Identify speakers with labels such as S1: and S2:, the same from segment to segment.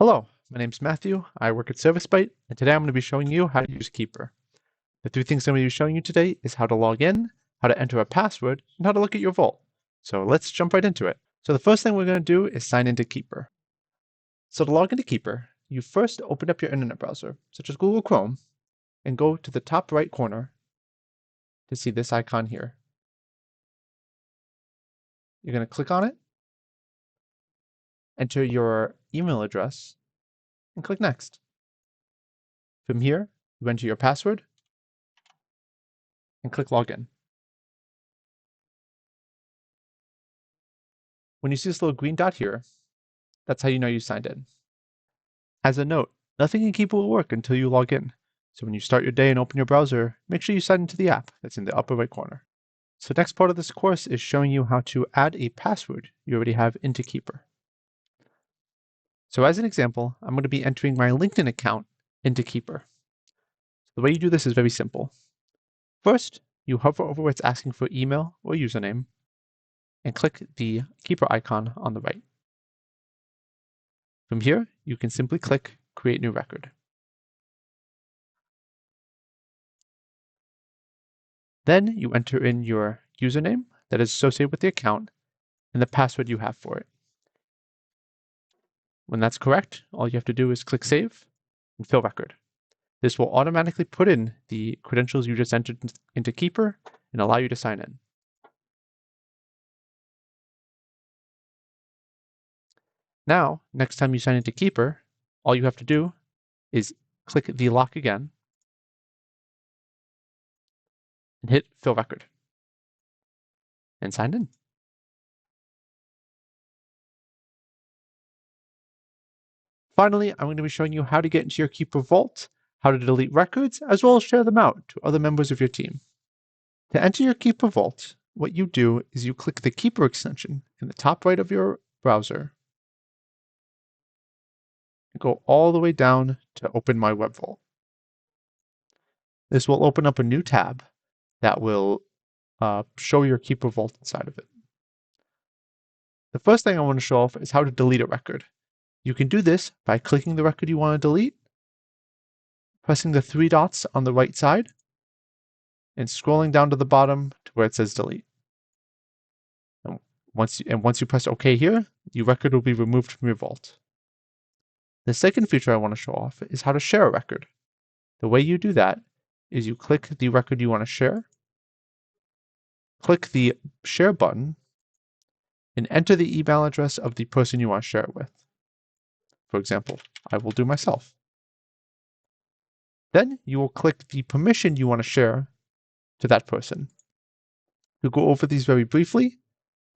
S1: Hello, my name's Matthew. I work at ServiceByte, and today I'm going to be showing you how to use Keeper. The three things I'm going to be showing you today is how to log in, how to enter a password, and how to look at your vault. So let's jump right into it. So the first thing we're going to do is sign into Keeper. So to log into Keeper, you first open up your internet browser, such as Google Chrome, and go to the top right corner to see this icon here. You're going to click on it, enter your email address, and click Next. From here, you enter your password and click Login. When you see this little green dot here, that's how you know you signed in. As a note, nothing in Keeper will work until you log in. So when you start your day and open your browser, make sure you sign into the app that's in the upper right corner. So next part of this course is showing you how to add a password you already have into Keeper. So as an example, I'm going to be entering my LinkedIn account into Keeper. The way you do this is very simple. First, you hover over where it's asking for email or username and click the Keeper icon on the right. From here, you can simply click Create New Record. Then you enter in your username that is associated with the account and the password you have for it. When that's correct, all you have to do is click Save and Fill Record. This will automatically put in the credentials you just entered into Keeper and allow you to sign in. Now, next time you sign into Keeper, all you have to do is click the lock again and hit Fill Record and sign in. Finally, I'm going to be showing you how to get into your Keeper vault, how to delete records, as well as share them out to other members of your team. To enter your Keeper vault, what you do is you click the Keeper extension in the top right of your browser and go all the way down to open my web vault. This will open up a new tab that will show your Keeper vault inside of it. The first thing I want to show off is how to delete a record. You can do this by clicking the record you want to delete, pressing the three dots on the right side, and scrolling down to the bottom to where it says delete. And once you press OK here, your record will be removed from your vault. The second feature I want to show off is how to share a record. The way you do that is you click the record you want to share, click the share button, and enter the email address of the person you want to share it with. For example, I will do myself. Then you will click the permission you want to share to that person. We'll go over these very briefly.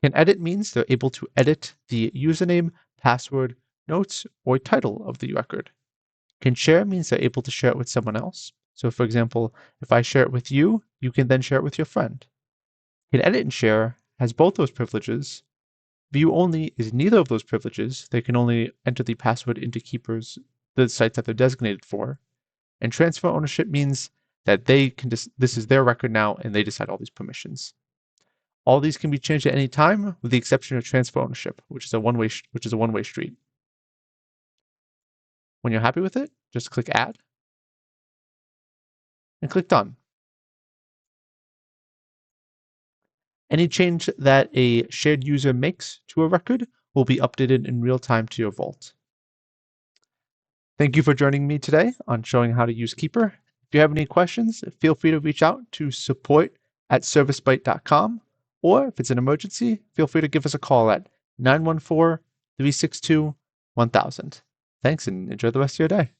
S1: Can edit means they're able to edit the username, password, notes, or title of the record. Can share means they're able to share it with someone else. So for example, if I share it with you, you can then share it with your friend. Can edit and share has both those privileges. View only is neither of those privileges. They can only enter the password into Keepers, the sites that they're designated for. And transfer ownership means that they can this is their record now and they decide all these permissions. All these can be changed at any time with the exception of transfer ownership, which is a one-way street. When you're happy with it, just click Add and click Done. Any change that a shared user makes to a record will be updated in real time to your vault. Thank you for joining me today on showing how to use Keeper. If you have any questions, feel free to reach out to support@servicebyte.com, or if it's an emergency, feel free to give us a call at 914-362-1000. Thanks and enjoy the rest of your day.